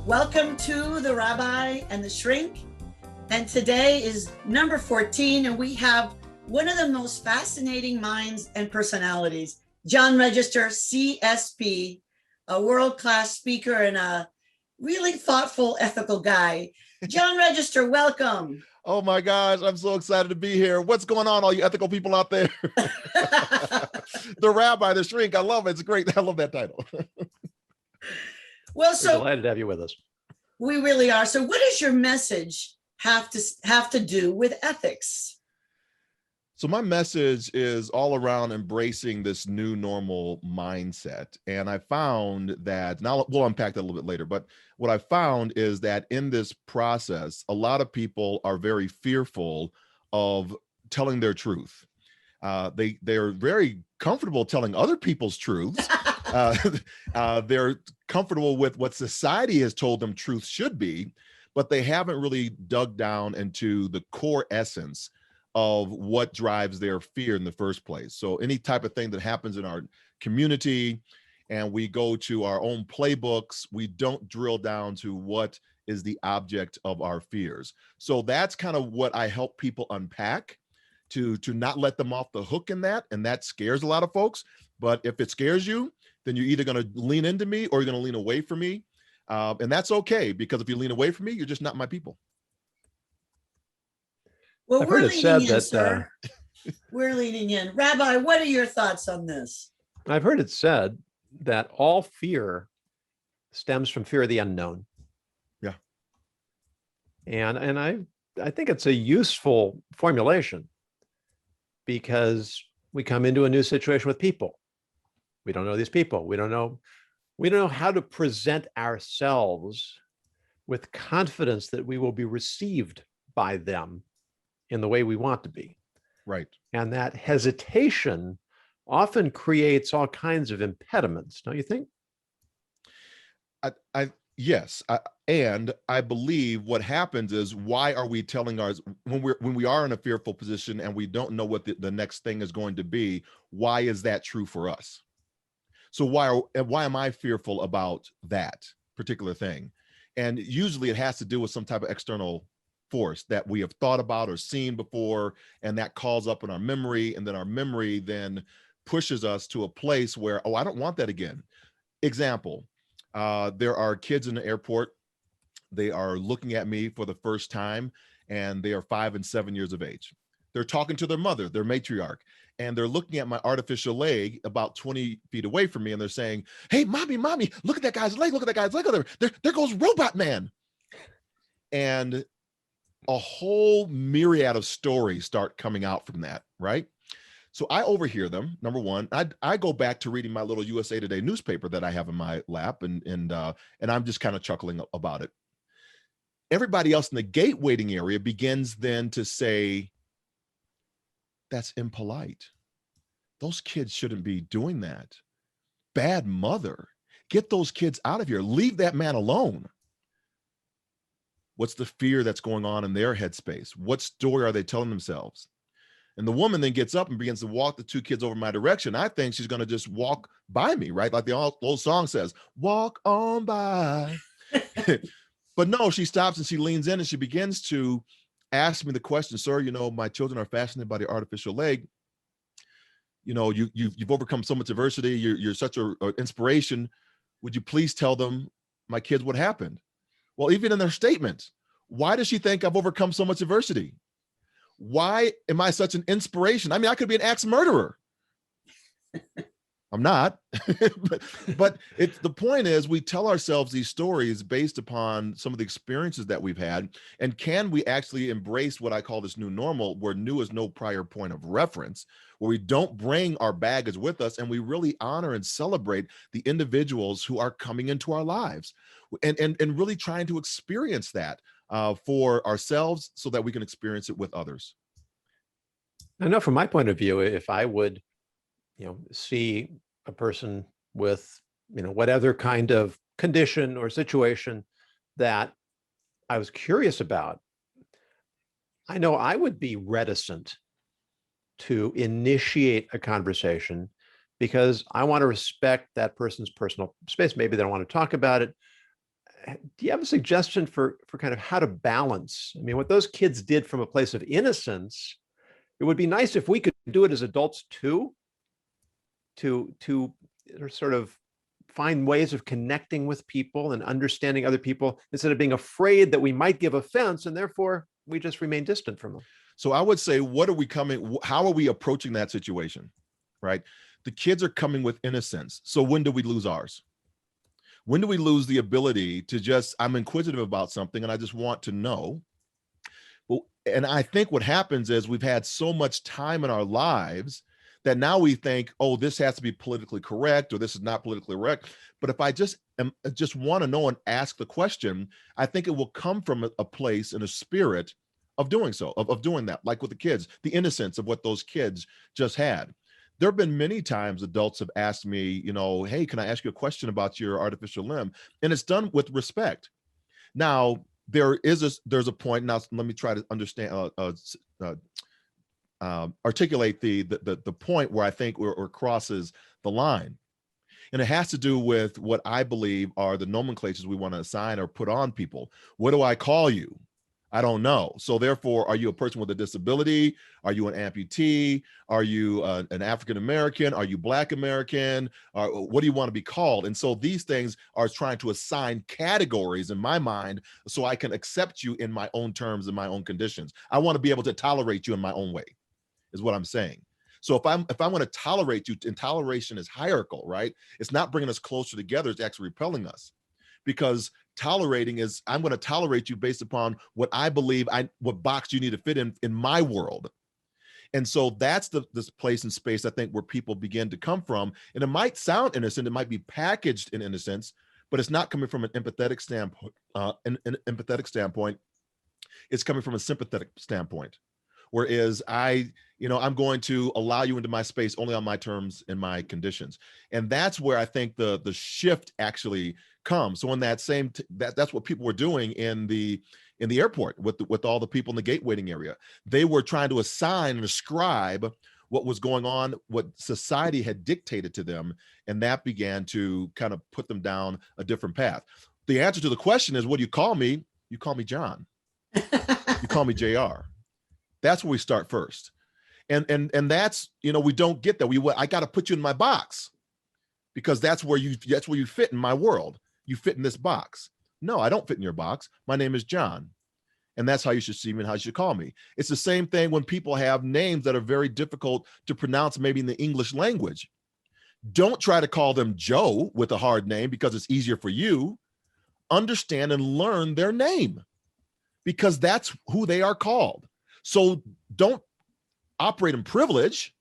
Welcome to the Rabbi and The Shrink. And today is number 14, and we have one of the most fascinating minds and personalities, John Register, CSP, a world-class speaker and a really thoughtful, ethical guy. John Register, welcome. Oh my gosh, I'm so excited to be here. What's going on, all you ethical people out there? The Rabbi, The Shrink, I love it. It's great. I love that title. Well, We're so delighted to have you with us. we really are. So what does your message have to do with ethics? So my message is all around embracing this new normal mindset. And I found that, now we'll unpack that a little bit later, but what I found is that in this process, a lot of people are very fearful of telling their truth. They're very comfortable telling other people's truths. They're comfortable with what society has told them truth should be, but they haven't really dug down into the core essence of what drives their fear in the first place. So any type of thing that happens in our community and we go to our own playbooks, we don't drill down to what is the object of our fears. So that's kind of what I help people unpack to not let them off the hook in that. And that scares a lot of folks. But if it scares you, then you're either going to lean into me or you're going to lean away from me. And that's okay, because if you lean away from me, you're just not my people. Well, I've we're heard it leaning said in, that, sir. We're leaning in. Rabbi, what are your thoughts on this? I've heard it said that all fear stems from fear of the unknown. Yeah. And I think it's a useful formulation, because we come into a new situation with people. We don't know these people. We don't know how to present ourselves with confidence that we will be received by them in the way we want to be. Right. And that hesitation often creates all kinds of impediments, don't you think? Yes. And I believe what happens is, why are we telling ours when we are in a fearful position and we don't know what the next thing is going to be? Why is that true for us? So why am I fearful about that particular thing? And usually it has to do with some type of external force that we have thought about or seen before, and that calls up in our memory, and then our memory then pushes us to a place where, oh, I don't want that again. Example, there are kids in the airport. They are looking at me for the first time, and they are 5 and 7 years of age. They're talking to their mother, their matriarch, and they're looking at my artificial leg about 20 feet away from me, and they're saying, "Hey, mommy, look at that guy's leg, look at that guy's leg. There goes Robot Man." And a whole myriad of stories start coming out from that, right? So I overhear them. Number one, I go back to reading my little USA Today newspaper that I have in my lap, and I'm just kind of chuckling about it. Everybody else in the gate waiting area begins then to say, "That's impolite. Those kids shouldn't be doing that. Bad mother. Get those kids out of here. Leave that man alone." What's the fear that's going on in their headspace? What story are they telling themselves? And the woman then gets up and begins to walk the two kids over my direction. I think she's going to just walk by me, right? Like the old song says, "Walk on by." But no, she stops and she leans in and she begins to ask me the question, "Sir, my children are fascinated by the artificial leg. You've overcome so much adversity. You're such an inspiration. Would you please tell them, my kids, what happened?" Well, even in their statement, why does she think I've overcome so much adversity? Why am I such an inspiration? I mean, I could be an ex-murderer. I'm not. but the point is, we tell ourselves these stories based upon some of the experiences that we've had. And can we actually embrace what I call this new normal, where new is no prior point of reference, where we don't bring our baggage with us, and we really honor and celebrate the individuals who are coming into our lives, and really trying to experience that for ourselves so that we can experience it with others. I know from my point of view, if I would, see a person with, whatever kind of condition or situation that I was curious about, I know I would be reticent to initiate a conversation because I want to respect that person's personal space. Maybe they don't want to talk about it. do you have a suggestion for kind of how to balance? I mean, what those kids did from a place of innocence, it would be nice if we could do it as adults too, to sort of find ways of connecting with people and understanding other people instead of being afraid that we might give offense and therefore we just remain distant from them. So I would say, how are we approaching that situation, right? The kids are coming with innocence. So when do we lose ours? When do we lose the ability to just, I'm inquisitive about something and I just want to know? Well, and I think what happens is we've had so much time in our lives that now we think, oh, this has to be politically correct or this is not politically correct. But if I just want to know and ask the question, I think it will come from a place and a spirit of doing so, of doing that, like with the kids, the innocence of what those kids just had. There have been many times adults have asked me, hey, can I ask you a question about your artificial limb? And it's done with respect. Now, there's a point. Now, let me try to understand, articulate the point where I think or crosses the line. And it has to do with what I believe are the nomenclatures we want to assign or put on people. What do I call you? I don't know. So therefore, are you a person with a disability? Are you an amputee? Are you an African-American? Are you Black American? What do you want to be called? And so these things are trying to assign categories in my mind so I can accept you in my own terms and my own conditions. I want to be able to tolerate you in my own way, is what I'm saying. So if I'm going to tolerate you, and toleration is hierarchical, right? It's not bringing us closer together, it's actually repelling us. Because tolerating is, I'm going to tolerate you based upon what I believe, what box you need to fit in my world. And so that's this place and space I think where people begin to come from. And it might sound innocent, it might be packaged in innocence, but it's not coming from an empathetic standpoint. An empathetic standpoint, it's coming from a sympathetic standpoint. Whereas I'm going to allow you into my space only on my terms and my conditions. And that's where I think the shift actually comes. So in that that's what people were doing in the airport with all the people in the gate waiting area. They were trying to assign and ascribe what was going on, what society had dictated to them. And that began to kind of put them down a different path. The answer to the question is, what do you call me? You call me John. You call me JR. That's where we start first. And that's, we don't get that. I got to put you in my box because that's where you fit in my world. You fit in this box. No, I don't fit in your box. My name is John. And that's how you should see me and how you should call me. It's the same thing when people have names that are very difficult to pronounce, maybe in the English language. Don't try to call them Joe with a hard name because it's easier for you. Understand and learn their name because that's who they are called. So don't operate in privilege,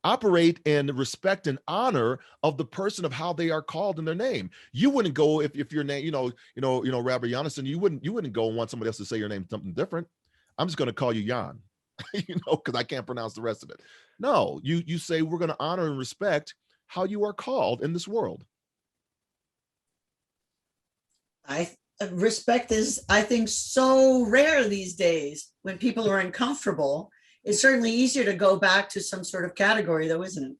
operate in respect and honor of the person of how they are called in their name. You wouldn't go if your name, Rabbi Yonason, you wouldn't go and want somebody else to say your name something different. I'm just going to call you Jan, because I can't pronounce the rest of it. No, you say we're going to honor and respect how you are called in this world. Respect is, I think, so rare these days when people are uncomfortable. It's certainly easier to go back to some sort of category, though, isn't it?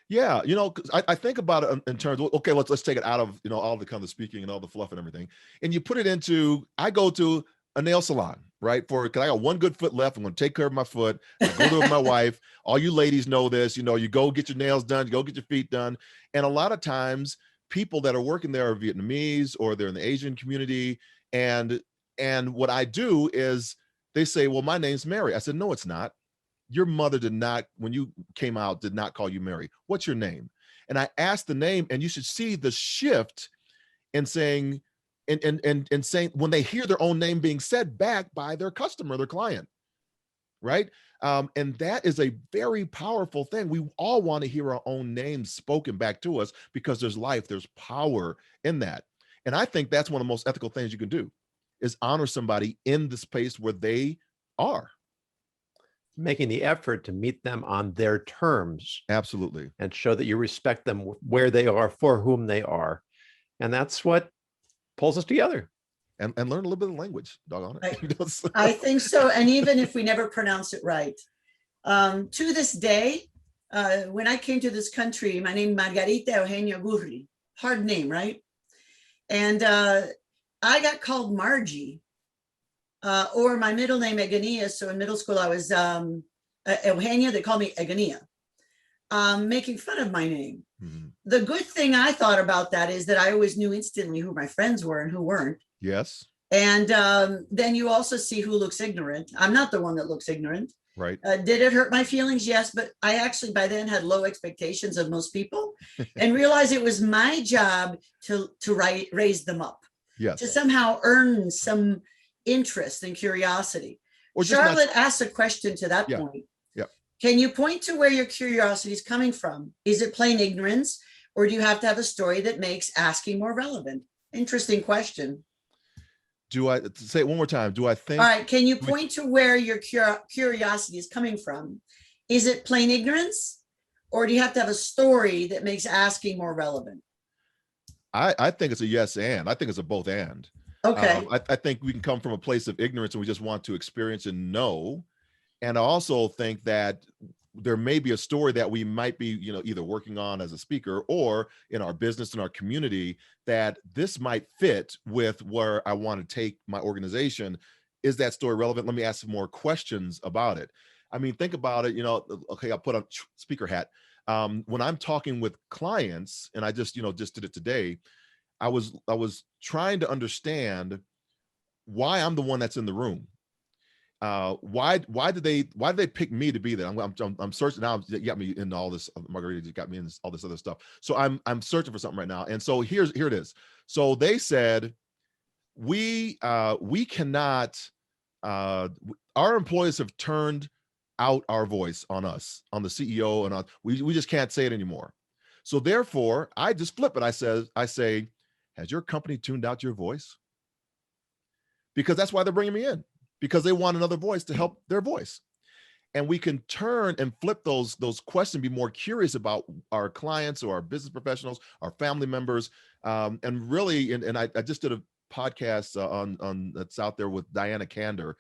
Yeah, cause I think about it in terms of, okay, let's take it out of, all the kind of speaking and all the fluff and everything. And you put it into, I go to a nail salon, right? Because I got one good foot left. I'm going to take care of my foot. I go there with my wife. All you ladies know this, you go get your nails done, you go get your feet done. And a lot of times people that are working there are Vietnamese or they're in the Asian community. And what I do is they say, well, my name's Mary. I said, no, it's not. Your mother did not, when you came out, did not call you Mary. What's your name? And I asked the name, and you should see the shift in saying, and saying when they hear their own name being said back by their customer, their client, right? And that is a very powerful thing. We all want to hear our own names spoken back to us because there's life, there's power in that. And I think that's one of the most ethical things you can do is honor somebody in the space where they are. Making the effort to meet them on their terms. Absolutely. And show that you respect them where they are, for whom they are. And that's what pulls us together. And learn a little bit of language, doggone it. I think so. And even if we never pronounce it right. To this day, when I came to this country, my name is Margarita Gurri. Hard name, right? And I got called Margie, or my middle name Egania. So in middle school, I was Eugenia. They called me Egania, making fun of my name. Mhm. The good thing I thought about that is that I always knew instantly who my friends were and who weren't. Yes. And then you also see who looks ignorant. I'm not the one that looks ignorant. Right. Did it hurt my feelings? Yes, but I actually by then had low expectations of most people and realized it was my job to raise them up, Yes. to somehow earn some interest and curiosity. Or just Charlotte asked a question to that Yeah. point. Yeah. Can you point to where your curiosity is coming from? Is it plain ignorance, or do you have to have a story that makes asking more relevant? Interesting question. Do I say it one more time? Do I think? All right. Can you point to where your curiosity is coming from? Is it plain ignorance, or do you have to have a story that makes asking more relevant? I think it's a yes and. I think it's a both and. Okay. I think we can come from a place of ignorance and we just want to experience and know. And I also think that there may be a story that we might be, either working on as a speaker or in our business, in our community, that this might fit with where I want to take my organization. Is that story relevant? Let me ask some more questions about it. I mean, think about it, okay, I'll put on speaker hat. When I'm talking with clients, and I just did it today, I was trying to understand why I'm the one that's in the room. Why did they pick me to be there? I'm searching now. You got me in all this. Margarita got me in all this other stuff. So I'm searching for something right now. And so here it is. So they said we cannot. Our employees have turned out our voice on us, on the CEO, and we just can't say it anymore. So therefore, I just flip it. I say, has your company tuned out your voice? Because that's why they're bringing me in. Because they want another voice to help their voice. And we can turn and flip those questions, be more curious about our clients or our business professionals, our family members. And really, and I just did a podcast on that's out there with Diana Kander,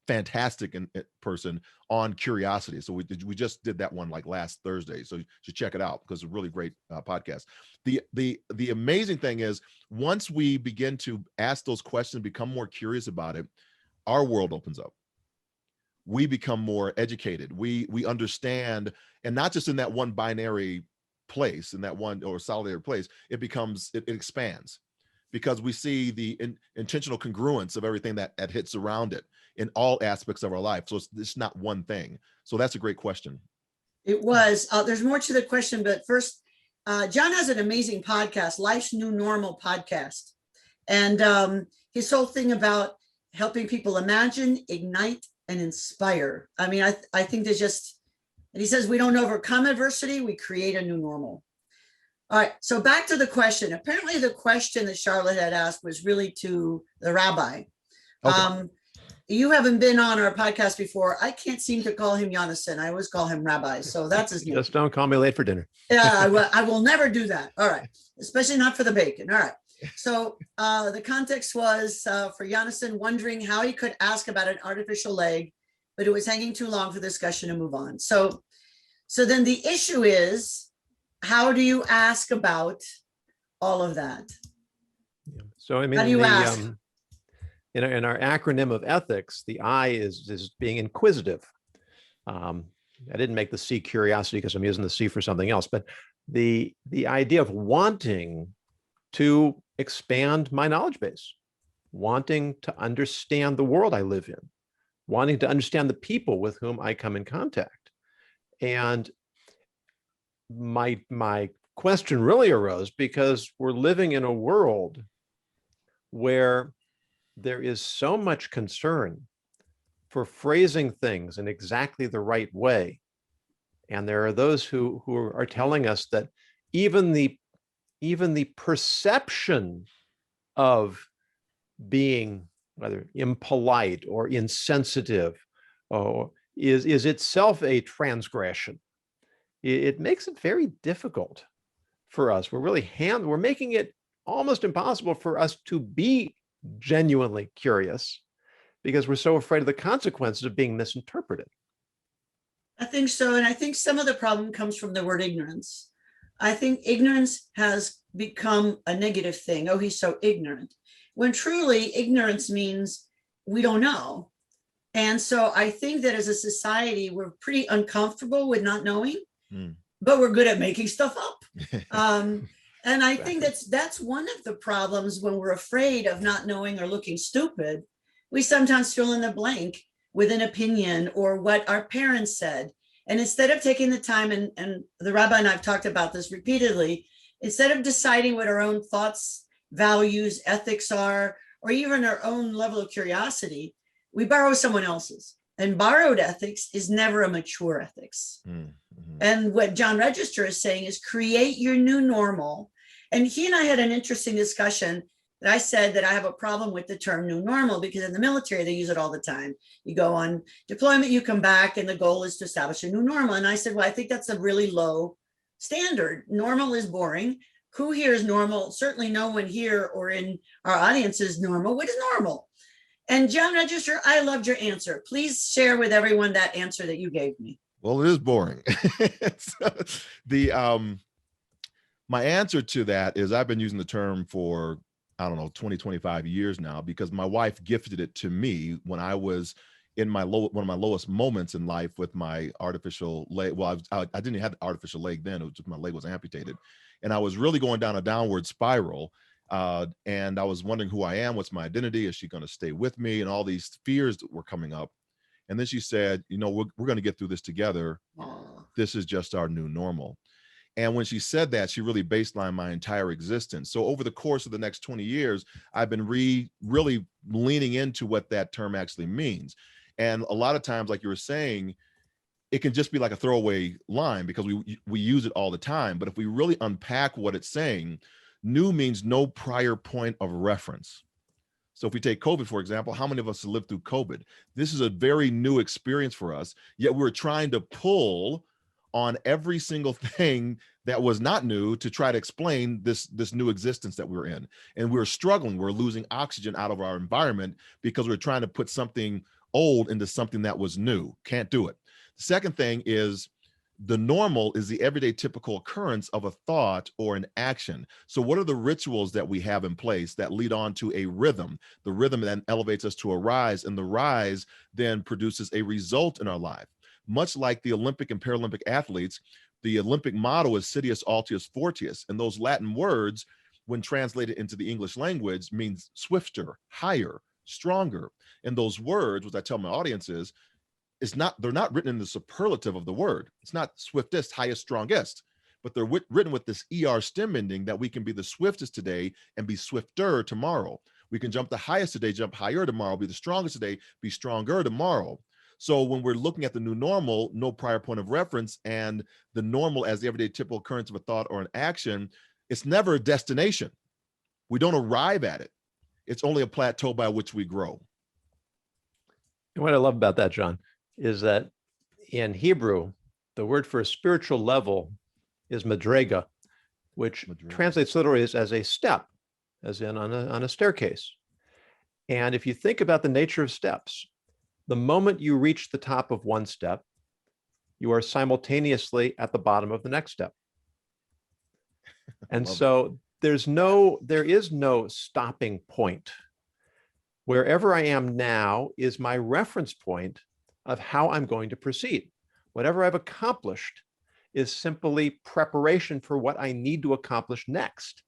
fantastic person, on curiosity. So we just did that one like last Thursday. So you should check it out because it's a really great podcast. The amazing thing is, once we begin to ask those questions, become more curious about it, our world opens up. We become more educated. We understand, and not just in that one binary place, in that one or solitary place, it expands, because we see the intentional congruence of everything that hits around it in all aspects of our life. So it's not one thing. So that's a great question. It was. There's more to the question, but first, John has an amazing podcast, Life's New Normal podcast. And his whole thing about helping people imagine, ignite, and inspire. I mean, I think there's just, and he says, we don't overcome adversity, we create a new normal. All right, so back to the question. Apparently the question that Charlotte had asked was really to the rabbi. Okay. You haven't been on our podcast before. I can't seem to call him Yonason. I always call him Rabbi. So that's his name. Just don't call me late for dinner. Yeah, I will never do that. All right, especially not for the bacon. All right. So the context was for Yonason wondering how he could ask about an artificial leg, but it was hanging too long for discussion to move on. So then the issue is, how do you ask about all of that? Yeah. So I mean, how do you ask? In our acronym of ethics, the I is being inquisitive. I didn't make the C curiosity because I'm using the C for something else, but the idea of wanting to expand my knowledge base, wanting to understand the world I live in, wanting to understand the people with whom I come in contact. And my question really arose because we're living in a world where there is so much concern for phrasing things in exactly the right way. And there are those who are telling us that even the perception of being whether impolite or insensitive is itself a transgression. It makes it very difficult for us. We're making it almost impossible for us to be genuinely curious because we're so afraid of the consequences of being misinterpreted. I think so. And I think some of the problem comes from the word ignorance. I think ignorance has become a negative thing. Oh, he's so ignorant. when truly ignorance means we don't know. And so I think that as a society, we're pretty uncomfortable with not knowing, but we're good at making stuff up. And I think that's one of the problems when we're afraid of not knowing or looking stupid. We sometimes fill in the blank with an opinion or what our parents said. And instead of taking the time, and the rabbi and I've talked about this repeatedly, instead of deciding what our own thoughts, values, ethics are, or even our own level of curiosity, we borrow someone else's. And borrowed ethics is never a mature ethics. And what John Register is saying is create your new normal. And he and I had an interesting discussion that I said that I have a problem with the term new normal because in the military, they use it all the time. You go on deployment, you come back, and the goal is to establish a new normal. And I said, well, I think that's a really low standard. Normal is boring. Who here is normal? Certainly no one here or in our audience is normal. What is normal? And John Register, I loved your answer. Please share with everyone that answer that you gave me. Well, it is boring. My answer to that is I've been using the term for, I don't know, 20, 25 years now, because my wife gifted it to me when I was in one of my lowest moments in life with my artificial leg. Well, I didn't have the artificial leg then. It was just my leg was amputated. And I was really going down a downward spiral. And I was wondering who I am, what's my identity, is she going to stay with me, and all these fears that were coming up. And then she said, you know, we're going to get through this together. This is just our new normal. And when she said that, she really baselined my entire existence. So over the course of the next 20 years, I've been really leaning into what that term actually means. And a lot of times, like you were saying, it can just be like a throwaway line because we use it all the time. But if we really unpack what it's saying, new means no prior point of reference. So if we take COVID, for example, how many of us have lived through COVID? This is a very new experience for us, yet we're trying to pull on every single thing that was not new to try to explain this new existence that we're in. And we're struggling, we're losing oxygen out of our environment because we're trying to put something old into something that was new. Can't do it. The second thing is the normal is the everyday typical occurrence of a thought or an action. So what are the rituals that we have in place that lead on to a rhythm? The rhythm then elevates us to a rise, and the rise then produces a result in our life. Much like the Olympic and Paralympic athletes, the Olympic motto is Citius Altius Fortius. And those Latin words, when translated into the English language, means swifter, higher, stronger. And those words, which I tell my audience is, they're not written in the superlative of the word. It's not swiftest, highest, strongest, but they're written with this ER stem ending that we can be the swiftest today and be swifter tomorrow. We can jump the highest today, jump higher tomorrow, be the strongest today, be stronger tomorrow. So when we're looking at the new normal, no prior point of reference, and the normal as the everyday typical occurrence of a thought or an action, it's never a destination. We don't arrive at it. It's only a plateau by which we grow. And what I love about that, John, is that in Hebrew, the word for a spiritual level is madrega, which translates literally as a step, as in on a staircase. And if you think about the nature of steps, the moment you reach the top of one step, you are simultaneously at the bottom of the next step. And so there is no stopping point. Wherever I am now is my reference point of how I'm going to proceed. Whatever I've accomplished is simply preparation for what I need to accomplish next.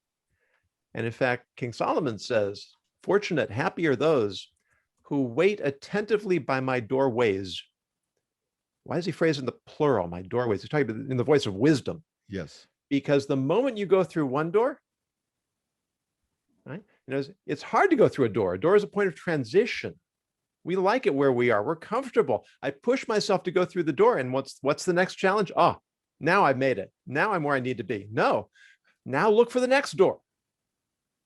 And in fact, King Solomon says, fortunate, happy are those who wait attentively by my doorways. Why is he phrasing the plural, my doorways? He's talking about in the voice of wisdom. Yes. Because the moment you go through one door, right? You know, it's hard to go through a door. A door is a point of transition. We like it where we are. We're comfortable. I push myself to go through the door. And what's the next challenge? Oh, now I've made it. Now I'm where I need to be. No, now look for the next door.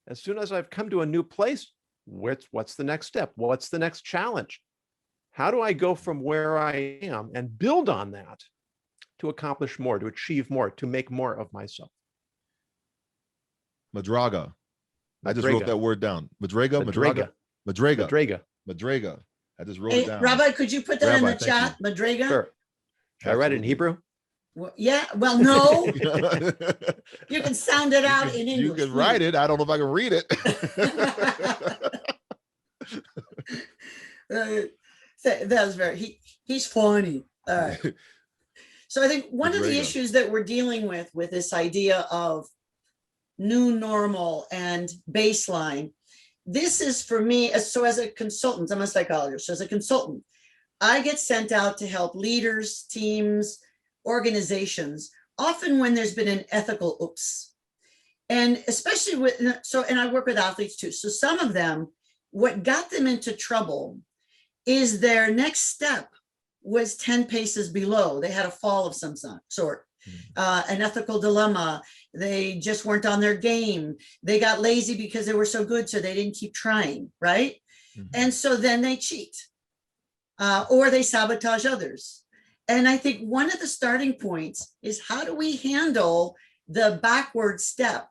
As soon as I've come to a new place, what's the next step? What's the next challenge? How do I go from where I am and build on that to accomplish more, to achieve more, to make more of myself? Madraga. I just wrote that word down. Madraga. I just wrote it down. Rabbi, could you put that in the chat? Madraga? Sure. Should I write it in Hebrew? Well, yeah, well, no. You can sound it out in English. You can write it. I don't know if I can read it. That was he's funny. All right. So I think one of the issues that we're dealing with this idea of new normal and baseline, this is for me, so as a consultant, I'm a psychologist, so as a consultant, I get sent out to help leaders, teams, organizations, often when there's been an ethical oops. And especially and I work with athletes too. So some of them, what got them into trouble is their next step was 10 paces below. They had a fall of some sort, an ethical dilemma. They just weren't on their game. They got lazy because they were so good, so they didn't keep trying, right? Mm-hmm. And so then they cheat or they sabotage others. And I think one of the starting points is, how do we handle the backward step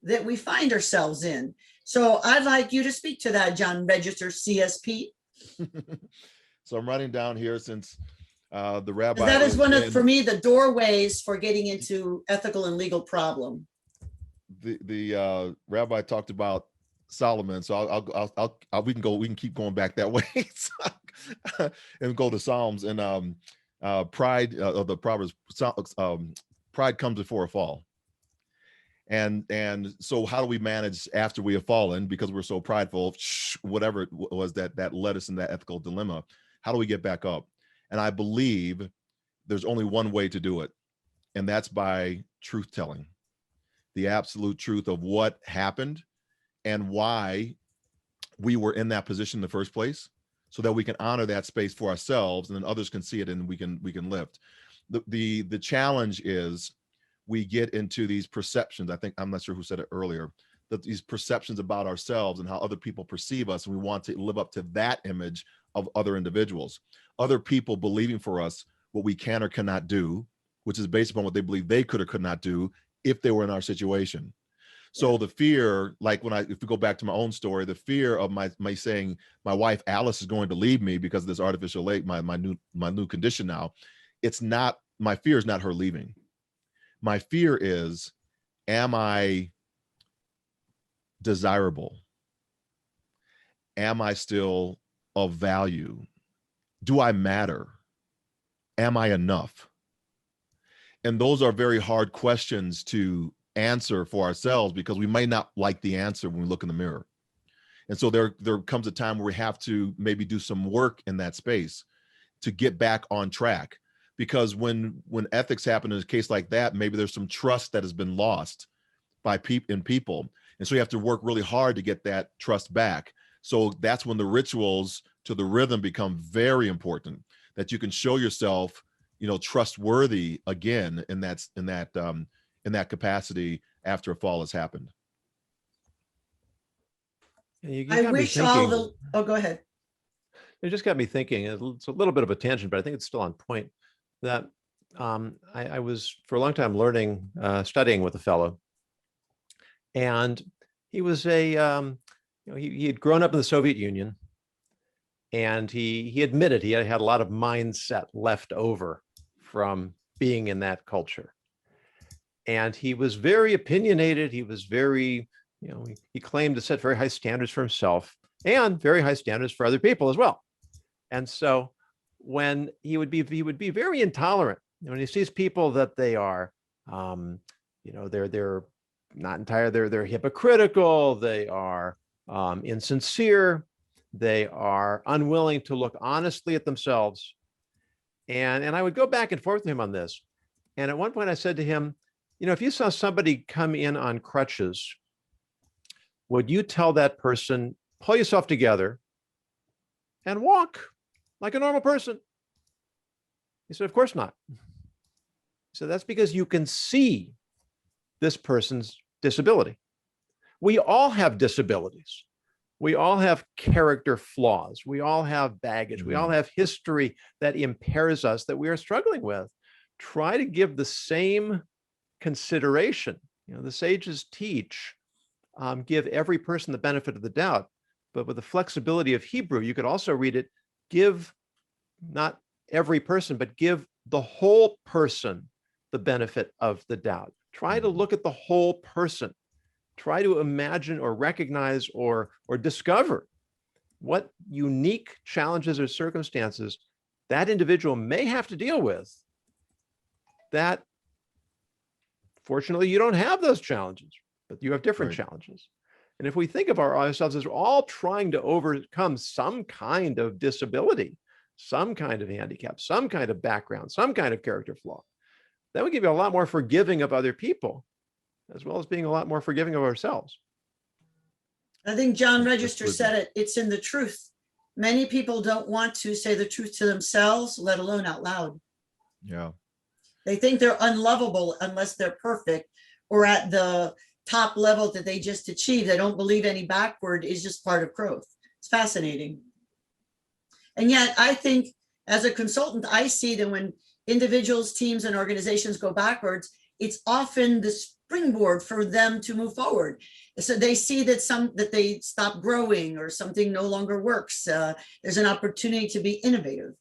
that we find ourselves in? So I'd like you to speak to that, John Register, CSP. So I'm writing down here, since the rabbi. That is one of, for me, the doorways for getting into ethical and legal problem. The rabbi talked about Solomon, so we can keep going back that way and go to Psalms and pride of the Proverbs. Pride comes before a fall. And so how do we manage after we have fallen, because we're so prideful, whatever it was that led us in that ethical dilemma? How do we get back up? And I believe there's only one way to do it, and that's by truth telling, the absolute truth of what happened and why we were in that position in the first place, so that we can honor that space for ourselves, and then others can see it and we can lift. The challenge is, we get into these perceptions. I think, I'm not sure who said it earlier, that these perceptions about ourselves and how other people perceive us, and we want to live up to that image of other individuals, other people believing for us what we can or cannot do, which is based upon what they believe they could or could not do if they were in our situation. So the fear, like if we go back to my own story, the fear of my saying my wife Alice is going to leave me because of this artificial leg, my new condition now, it's not, my fear is not her leaving. My fear is, am I desirable? Am I still of value? Do I matter? Am I enough? And those are very hard questions to answer for ourselves, because we may not like the answer when we look in the mirror. And so there comes a time where we have to maybe do some work in that space to get back on track. Because when ethics happen in a case like that, maybe there's some trust that has been lost by people. And so you have to work really hard to get that trust back. So that's when the rituals to the rhythm become very important, that you can show yourself, trustworthy again in that capacity after a fall has happened. I wish all oh, go ahead. It just got me thinking. It's a little bit of a tangent, but I think it's still on point. That I was for a long time studying with a fellow, and he was he had grown up in the Soviet Union, and he admitted he had a lot of mindset left over from being in that culture, and he was very opinionated. He was very, he claimed to set very high standards for himself and very high standards for other people as well, and so when he would be very intolerant when he sees people that they are, they're not entirely, they're hypocritical, they are insincere, they are unwilling to look honestly at themselves. And I would go back and forth with him on this. And at one point I said to him, if you saw somebody come in on crutches, would you tell that person, pull yourself together and walk like a normal person? He said, of course not. So that's because you can see this person's disability. We all have disabilities. We all have character flaws. We all have baggage. We all have history that impairs us that we are struggling with. Try to give the same consideration. The sages teach, give every person the benefit of the doubt, but with the flexibility of Hebrew, you could also read it, give not every person, but give the whole person the benefit of the doubt. Try to look at the whole person. Try to imagine or recognize or discover what unique challenges or circumstances that individual may have to deal with that fortunately you don't have those challenges, but you have different challenges. And if we think of ourselves as all trying to overcome some kind of disability, some kind of handicap, some kind of background, some kind of character flaw, that would give you a lot more forgiving of other people, as well as being a lot more forgiving of ourselves. I think John Register said it, it's in the truth. Many people don't want to say the truth to themselves, let alone out loud. Yeah. They think they're unlovable unless they're perfect or at the top level that they just achieved. They don't believe any backward is just part of growth. It's fascinating. And yet I think as a consultant, I see that when individuals, teams, and organizations go backwards, it's often the springboard for them to move forward. So they see that they stop growing or something no longer works. There's an opportunity to be innovative.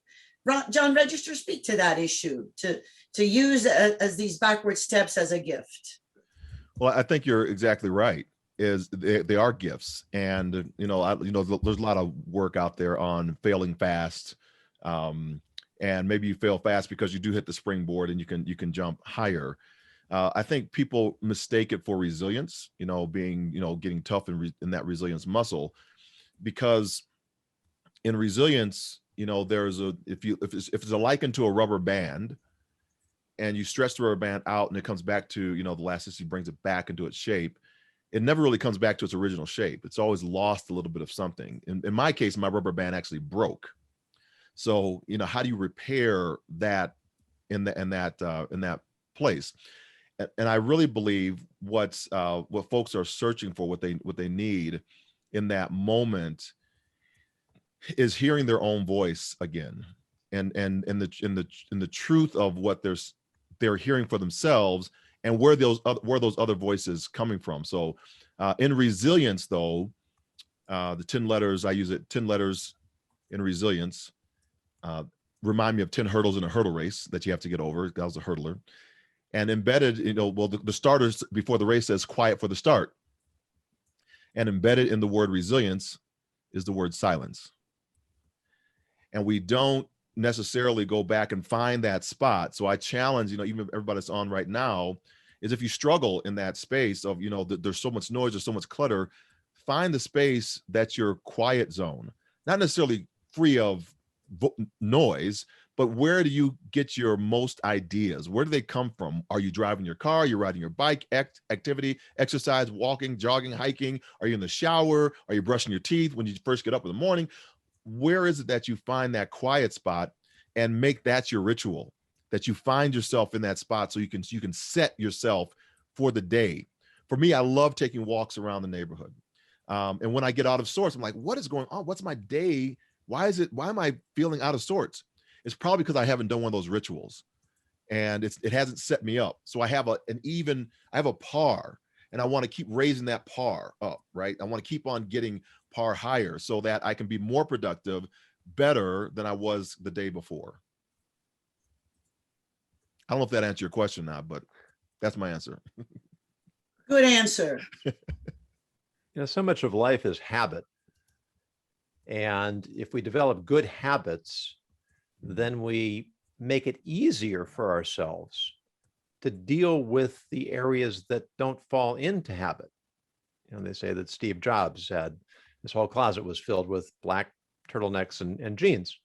John Register, speak to that issue, to use as these backward steps as a gift. Well, I think you're exactly right. Is they are gifts, and there's a lot of work out there on failing fast, and maybe you fail fast because you do hit the springboard and you can jump higher. I think people mistake it for resilience, getting tough in that resilience muscle, because in resilience, there's if it's a likened to a rubber band, and you stretch the rubber band out and it comes back to, the elasticity brings it back into its shape. It never really comes back to its original shape. It's always lost a little bit of something. In my case, my rubber band actually broke. So, how do you repair that in that place? And I really believe what folks are searching for, what they need in that moment, is hearing their own voice again, and the truth of what they're hearing for themselves, and where those other voices coming from. So in resilience, though, the 10 letters, I use it, 10 letters in resilience remind me of 10 hurdles in a hurdle race that you have to get over. That was a hurdler. And embedded, the starters before the race says quiet for the start. And embedded in the word resilience is the word silence. And we don't necessarily go back and find that spot. So I challenge, even everybody that's on right now, is if you struggle in that space of, there's so much noise, there's so much clutter, find the space that's your quiet zone, not necessarily free of noise, but where do you get your most ideas? Where do they come from? Are you driving your car? Are you riding your bike? Activity, exercise, walking, jogging, hiking? Are you in the shower? Are you brushing your teeth when you first get up in the morning? Where is it that you find that quiet spot and make that your ritual, that you find yourself in that spot so you can set yourself for the day? For me, I love taking walks around the neighborhood. And when I get out of sorts, I'm like, what is going on? What's my day? Why am I feeling out of sorts? It's probably because I haven't done one of those rituals, and it hasn't set me up. So I have a par, and I want to keep raising that par up, right? I want to keep on getting par higher so that I can be more productive, better than I was the day before. I don't know if that answered your question or not, but that's my answer. Good answer. So much of life is habit. And if we develop good habits, then we make it easier for ourselves to deal with the areas that don't fall into habit. They say that Steve Jobs had his whole closet was filled with black turtlenecks and jeans,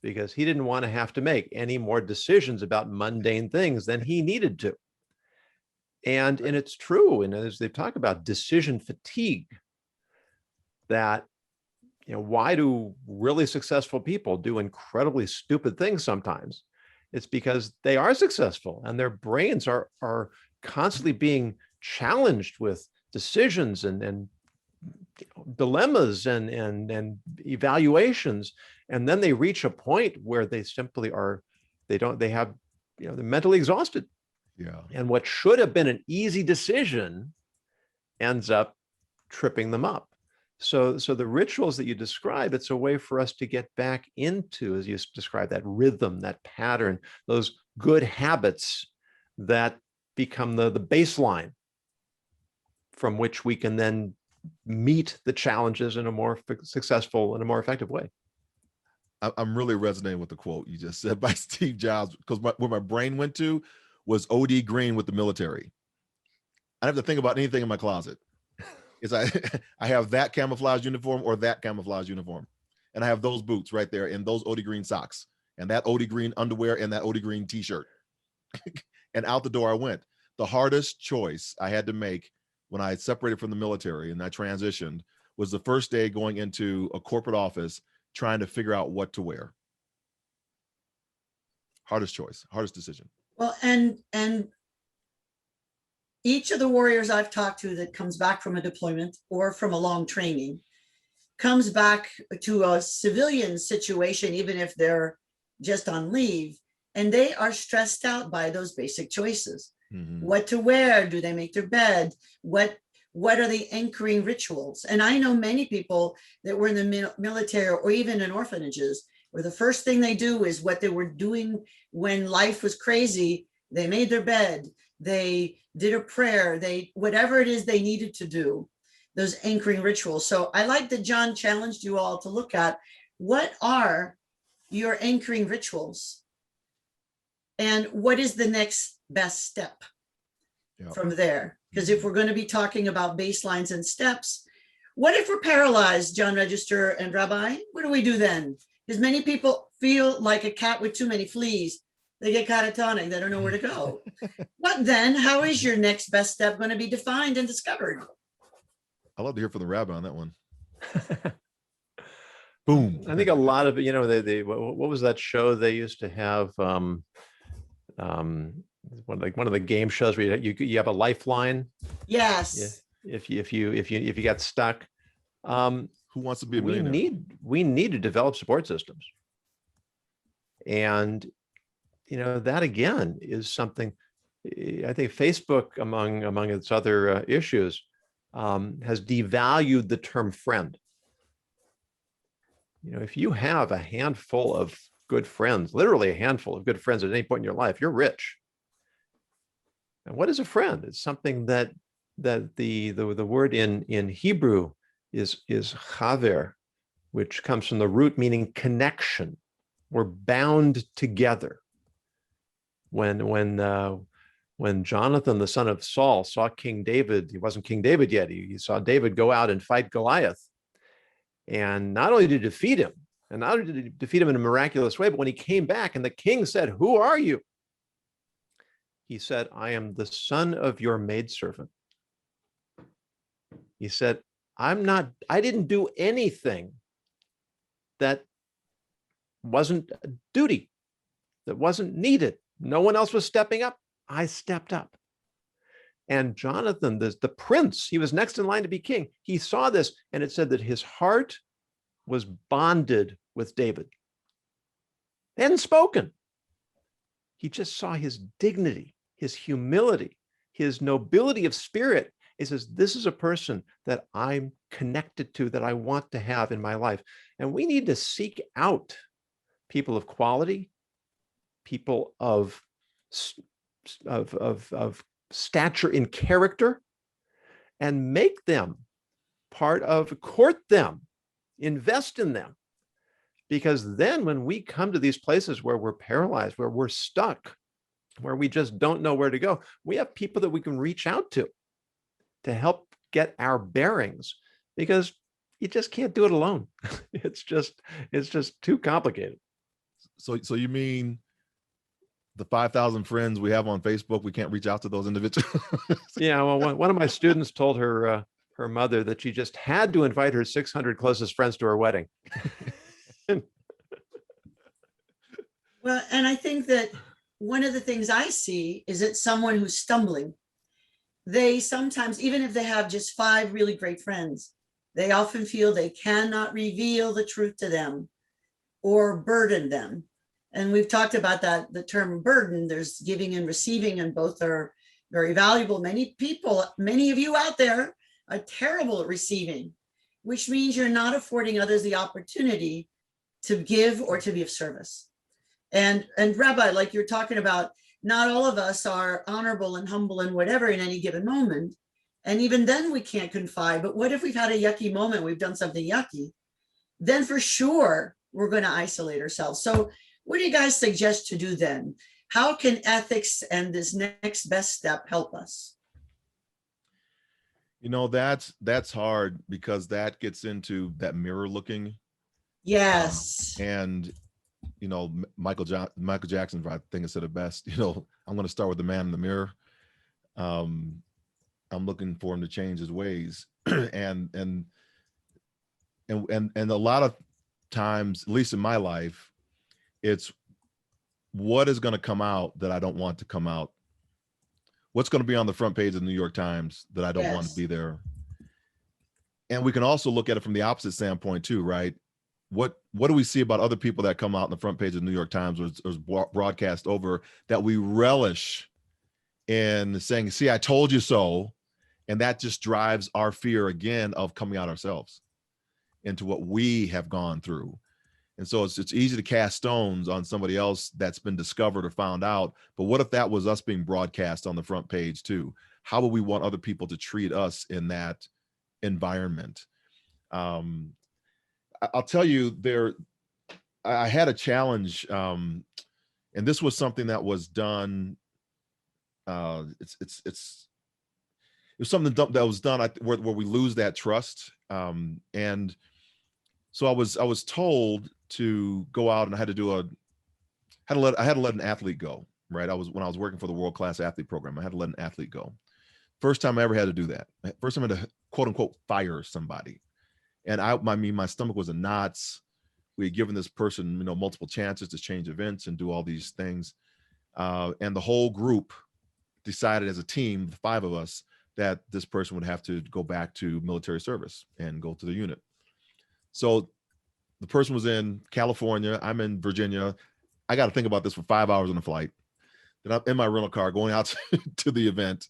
because he didn't want to have to make any more decisions about mundane things than he needed to. And it's true. And as they talk about decision fatigue, that why do really successful people do incredibly stupid things sometimes? It's because they are successful and their brains are constantly being challenged with decisions and dilemmas and evaluations. And then they reach a point where they simply they're mentally exhausted. Yeah. And what should have been an easy decision ends up tripping them up. So the rituals that you describe, it's a way for us to get back into, as you describe, that rhythm, that pattern, those good habits that become the baseline from which we can then meet the challenges in a more successful and a more effective way. I'm really resonating with the quote you just said by Steve Jobs, because where my brain went to was OD Green with the military. I don't have to think about anything in my closet. I have that camouflage uniform or that camouflage uniform. And I have those boots right there and those OD Green socks and that OD Green underwear and that OD Green t-shirt. And out the door I went. The hardest choice I had to make when I separated from the military and I transitioned was the first day going into a corporate office trying to figure out what to wear. Hardest choice, hardest decision. Well, and each of the warriors I've talked to that comes back from a deployment or from a long training comes back to a civilian situation, even if they're just on leave, and they are stressed out by those basic choices. Mm-hmm. What to wear? Do they make their bed? What are the anchoring rituals? And I know many people that were in the military or even in orphanages, where the first thing they do is what they were doing when life was crazy. They made their bed, they did a prayer, whatever it is they needed to do, those anchoring rituals. So I like that John challenged you all to look at what are your anchoring rituals and what is the next best step from there. Because if we're going to be talking about baselines and steps, what if we're paralyzed, John Register and Rabbi? What do we do then? Because many people feel like a cat with too many fleas. They get catatonic. They don't know where to go. What then? How is your next best step going to be defined and discovered? I'd love to hear from the rabbi on that one. Boom. I think a lot of, what was that show they used to have? One of the game shows where you have a lifeline. Yes. If you get stuck. Who wants to be a millionaire? We need to develop support systems. And that again is something I think Facebook, among its other issues, has devalued the term friend. If you have a handful of good friends, literally a handful of good friends at any point in your life, you're rich. And what is a friend? It's something that the word in Hebrew is chaver, which comes from the root meaning connection. We're bound together. When Jonathan, the son of Saul, saw King David, he wasn't King David yet. He saw David go out and fight Goliath. And not only did he defeat him, and not only did he defeat him in a miraculous way, but when he came back and the king said, "Who are you?" He said, "I am the son of your maidservant." He said, I didn't do anything that wasn't a duty, that wasn't needed. No one else was stepping up. I stepped up. And Jonathan, the prince, he was next in line to be king. He saw this, and it said that his heart was bonded with David. They hadn't spoken. He just saw his dignity, his humility, his nobility of spirit. He says, this is a person that I'm connected to, that I want to have in my life. And we need to seek out people of quality, people of stature in character, and make them court them, invest in them. Because then when we come to these places where we're paralyzed, where we're stuck, where we just don't know where to go, we have people that we can reach out to help get our bearings, because you just can't do it alone. It's just too complicated. So you mean the 5,000 friends we have on Facebook, we can't reach out to those individuals? Yeah, well, one of my students told her mother that she just had to invite her 600 closest friends to her wedding. Well, and I think that one of the things I see is that someone who's stumbling, they sometimes, even if they have just 5 really great friends, they often feel they cannot reveal the truth to them or burden them. And we've talked about that, the term burden. There's giving and receiving, and both are very valuable. Many of you out there are terrible at receiving, which means you're not affording others the opportunity to give or to be of service. And Rabbi, like you're talking about, not all of us are honorable and humble and whatever in any given moment. And even then we can't confide. But what if we've had a yucky moment? We've done something yucky. Then for sure, we're going to isolate ourselves. So what do you guys suggest to do then? How can ethics and this next best step help us? You know, that's hard, because that gets into that mirror looking. Yes. And, you know, Michael Jackson, I think, it said it best, you know, I'm going to start with the man in the mirror. I'm looking for him to change his ways. and a lot of times, at least in my life, it's what is going to come out that I don't want to come out. What's going to be on the front page of the New York Times that I don't want to be there. And we can also look at it from the opposite standpoint too, right? What do we see about other people that come out in the front page of the New York Times or is broadcast over, that we relish in saying, see, I told you so. And that just drives our fear again of coming out ourselves into what we have gone through. And so it's easy to cast stones on somebody else that's been discovered or found out. But what if that was us being broadcast on the front page too? How would we want other people to treat us in that environment? I'll tell you, I had a challenge, and this was something that was done. It was something that was done where we lose that trust. And so I was told to go out, and I had to let an athlete go, right? When I was working for the World Class Athlete Program, I had to let an athlete go. First time I ever had to do that. First time I had to, quote unquote, fire somebody. And my stomach was in knots. We had given this person, multiple chances to change events and do all these things. And the whole group decided as a team, the 5 of us, that this person would have to go back to military service and go to the unit. So the person was in California, I'm in Virginia. I got to think about this for 5 hours on the flight. Then I'm in my rental car going out to the event.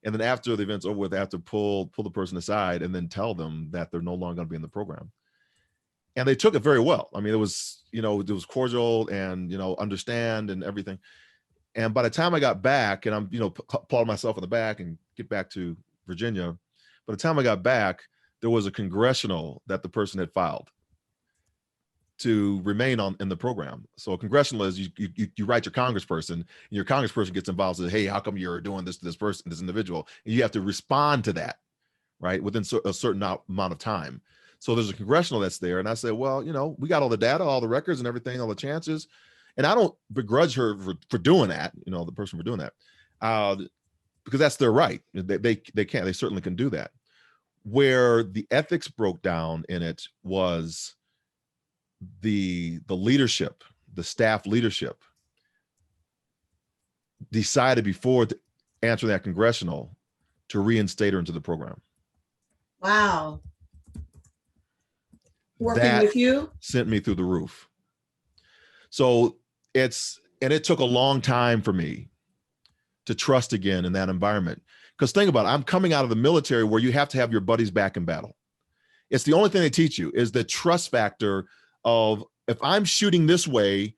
And then after the event's over with, I have to pull the person aside and then tell them that they're no longer going to be in the program. And they took it very well. I mean, it was cordial and, understand and everything. And by the time I got back, and I'm, applauding myself in the back and get back to Virginia, by the time I got back, there was a congressional that the person had filed to remain in the program. So a congressional is you write your congressperson, and your congressperson gets involved and says, hey, how come you're doing this to this person, this individual? And you have to respond to that, right, within a certain amount of time. So there's a congressional that's there. And I said, well, we got all the data, all the records and everything, all the chances. And I don't begrudge her for doing that, the person for doing that, because that's their right. They certainly can do that. Where the ethics broke down in it was the leadership, the staff leadership decided before to answer that congressional to reinstate her into the program. Wow. Working that with you sent me through the roof. So it took a long time for me to trust again in that environment. Because think about it, I'm coming out of the military where you have to have your buddies back in battle. It's the only thing they teach you is the trust factor of, if I'm shooting this way,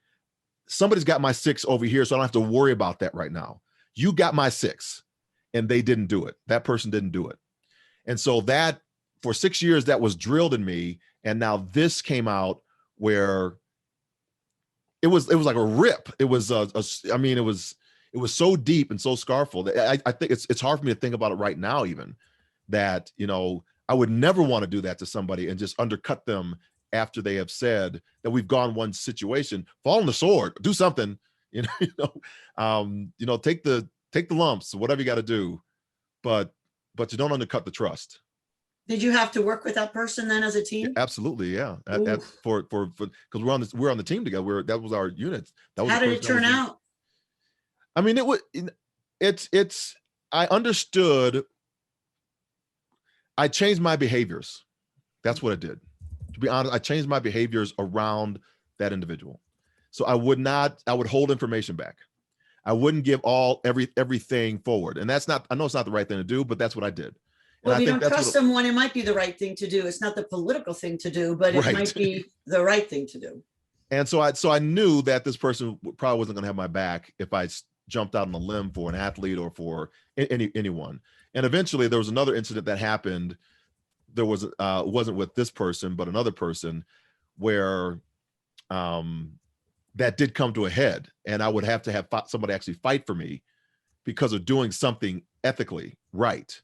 somebody's got my 6 over here, so I don't have to worry about that right now. You got my 6, and they didn't do it. That person didn't do it. And so that, for 6 years, that was drilled in me. And now this came out where it was like a rip. It was, it was so deep and so scarful that I think it's hard for me to think about it right now, even that, I would never want to do that to somebody and just undercut them after they have said that we've gone one situation, fall on the sword, do something, take the lumps, whatever you got to do, but you don't undercut the trust. Did you have to work with that person then as a team? Yeah, absolutely, yeah. Because we're on the team together. That was our unit. How did it turn out? I mean, I understood. I changed my behaviors. That's what I did. To be honest, I changed my behaviors around that individual. So I would hold information back. I wouldn't give everything forward. And I know it's not the right thing to do, but that's what I did. Well, if you don't trust someone, it might be the right thing to do. It's not the political thing to do, but it might be the right thing to do. And so I knew that this person probably wasn't going to have my back if I jumped out on a limb for an athlete or for anyone. And eventually there was another incident that happened. There was, wasn't with this person, but another person where that did come to a head, and I would have to have somebody actually fight for me because of doing something ethically right.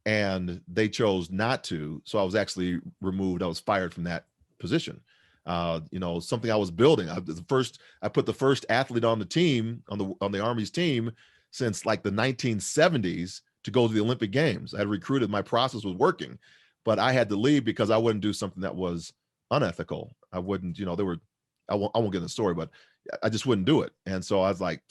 And they chose not to. So I was actually removed. I was fired from that position. You know, something I was building. I put the first athlete on the team, on the Army's team, since like the 1970s to go to the Olympic Games. I had recruited, my process was working, but I had to leave because I wouldn't do something that was unethical. I wouldn't, you know, I won't get in the story, but I just wouldn't do it. And so I was like,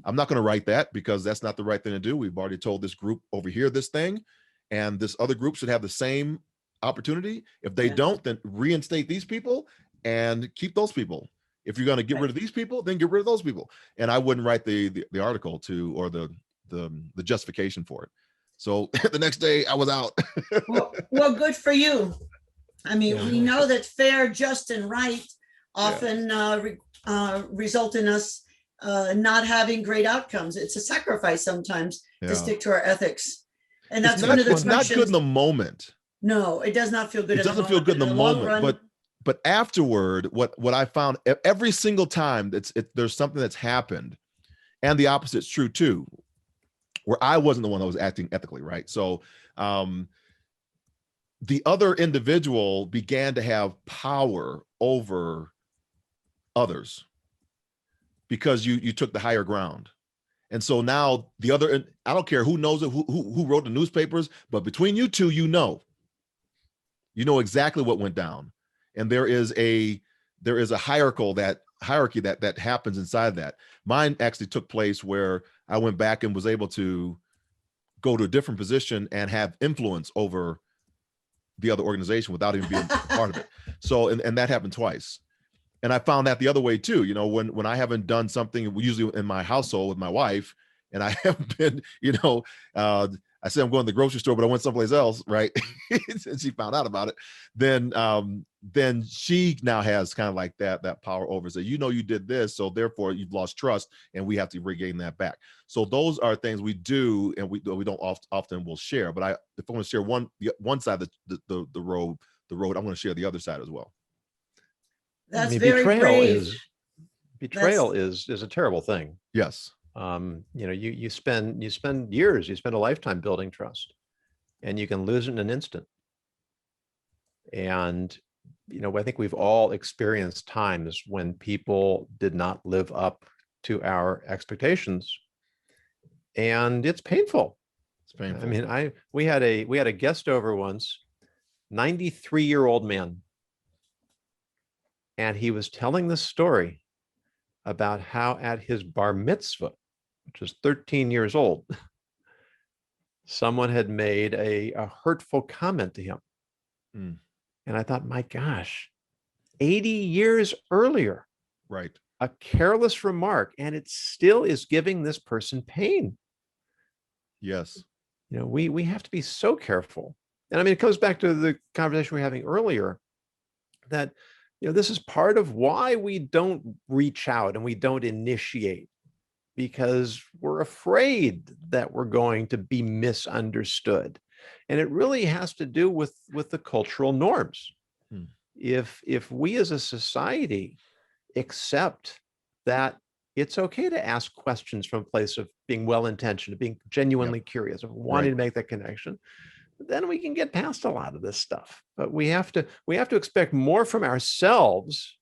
I'm not going to write that because that's not the right thing to do. We've already told this group over here this thing, and this other group should have the same opportunity. If they don't, then reinstate these people and keep those people. If you're going to get rid of these people, then get rid of those people. And I wouldn't write the article or the justification for it. So the next day I was out. well, good for you. I mean, we know that fair, just, and right often result in us not having great outcomes. It's a sacrifice sometimes to stick to our ethics. And that's one of the questions. It's not good in the moment. No, it does not feel good. It doesn't feel good in the moment, but afterward, what I found every single time there's something that's happened, and the opposite's true too, where I wasn't the one that was acting ethically, right? So the other individual began to have power over others because you took the higher ground. And so now the other, I don't care who knows it, who wrote the newspapers, but between you two, you know exactly what went down. And there is a hierarchy that happens inside that. Mine actually took place where I went back and was able to go to a different position and have influence over the other organization without even being part of it. So, and that happened twice. And I found that the other way too, you know, when I haven't done something, usually in my household with my wife, and I haven't been, you know, I said I'm going to the grocery store, but I went someplace else, right? And she found out about it. Then she now has kind of like that power over. So, you know, you did this, so therefore you've lost trust, and we have to regain that back. So those are things we do, and we don't often will share. But if I want to share one side of the road, I'm going to share the other side as well. That's very brave. Betrayal is a terrible thing. Yes. You know, you spend years, you spend a lifetime building trust, and you can lose it in an instant. And, you know, I think we've all experienced times when people did not live up to our expectations, and it's painful. It's painful. I mean, we had a guest over once, 93-year-old man. And he was telling this story about how at his bar mitzvah, which was 13 years old, someone had made a hurtful comment to him. Mm. And I thought, my gosh, 80 years earlier, right? A careless remark, and it still is giving this person pain. Yes. You know, we have to be so careful. And I mean, it goes back to the conversation we were having earlier that, you know, this is part of why we don't reach out and we don't initiate, because we're afraid that we're going to be misunderstood. And it really has to do with the cultural norms. Hmm. If we as a society accept that it's okay to ask questions from a place of being well-intentioned, of being genuinely curious, of wanting to make that connection, then we can get past a lot of this stuff. But we have to expect more from ourselves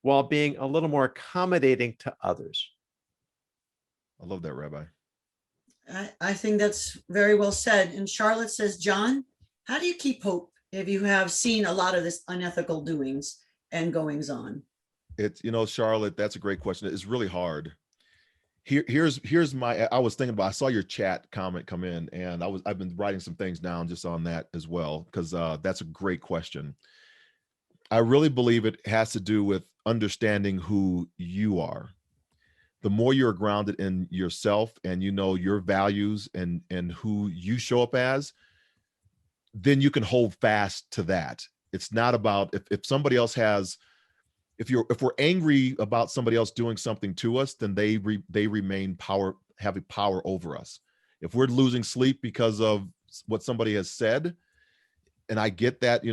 while being a little more accommodating to others. I love that, Rabbi. I think that's very well said. And Charlotte says, John, how do you keep hope if you have seen a lot of this unethical doings and goings on? It's, you know, Charlotte, that's a great question. It's really hard. Here's my, I was thinking about, I saw your chat comment come in, and I've been writing some things down just on that as well, because that's a great question. I really believe it has to do with understanding who you are. The more you're grounded in yourself and you know your values and who you show up as, then you can hold fast to that. It's not about if somebody else has, if we're angry about somebody else doing something to us, then they remain have a power over us. If we're losing sleep because of what somebody has said, and I get that,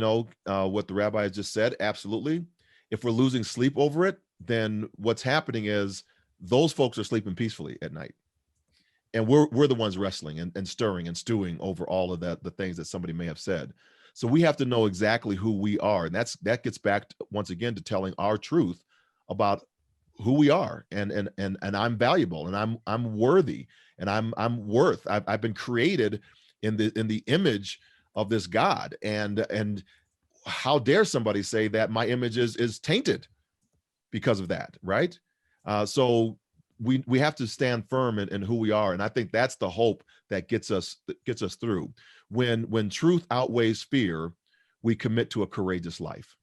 what the rabbi has just said, absolutely. If we're losing sleep over it, then what's happening is those folks are sleeping peacefully at night. And we're the ones wrestling and stirring and stewing over all of that, the things that somebody may have said. So we have to know exactly who we are. And that gets back to, once again, to telling our truth about who we are. And I'm valuable, and I'm worthy, and I'm worth. I've been created in the image of this God. And how dare somebody say that my image is tainted because of that, right? So we have to stand firm in who we are. And I think that's the hope that gets us through. When truth outweighs fear, we commit to a courageous life.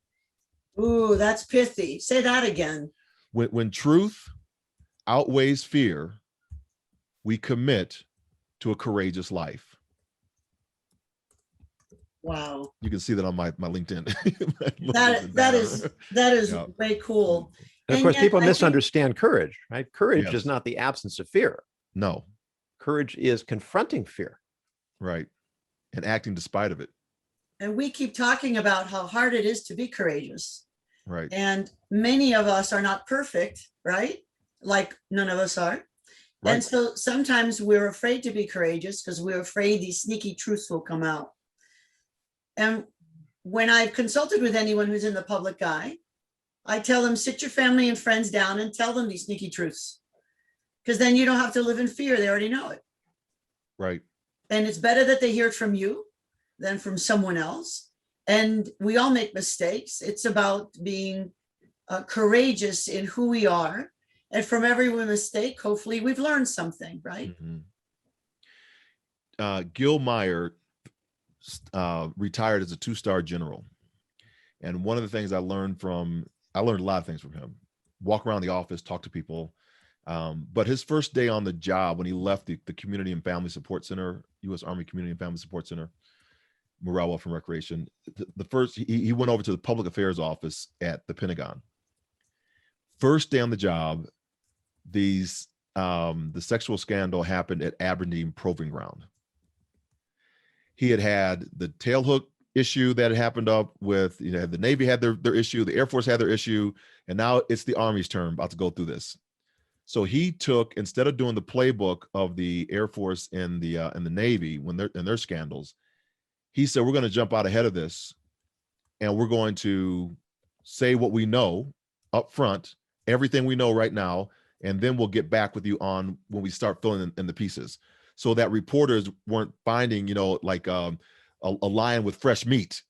Ooh, that's pithy. Say that again. When truth outweighs fear, we commit to a courageous life. Wow. You can see that on my LinkedIn. that is Yeah. way cool. And of course, yet, people I think- misunderstand courage, right? Courage Yes. is not the absence of fear. No, Courage is confronting fear. right. And acting despite of it. And we keep talking about how hard it is to be courageous. Right. And many of us are not perfect, right? Like none of us are. Right. And so sometimes we're afraid to be courageous because we're afraid these sneaky truths will come out. And when I've consulted with anyone who's in the public eye, I tell them, sit your family and friends down and tell them these sneaky truths. Because then you don't have to live in fear. They already know it. Right. And it's better that they hear it from you than from someone else. And we all make mistakes. It's about being courageous in who we are. And from every mistake, hopefully we've learned something, right? Mm-hmm. Gil Meyer retired as a 2-star general. And one of the things I learned a lot of things from him. Walk around the office, talk to people. But his first day on the job, when he left the Community and Family Support Center, U.S. Army Community and Family Support Center, Morale, Welfare, and Recreation, he went over to the public affairs office at the Pentagon. First day on the job, the sexual scandal happened at Aberdeen Proving Ground. He had the tailhook issue that happened up with, the Navy had their issue, the Air Force had their issue, and now it's the Army's turn about to go through this. So he took, instead of doing the playbook of the Air Force and the Navy when they're in their scandals, he said, we're going to jump out ahead of this, and we're going to say what we know up front, everything we know right now, and then we'll get back with you on when we start filling in the pieces, so that reporters weren't finding, like a lion with fresh meat,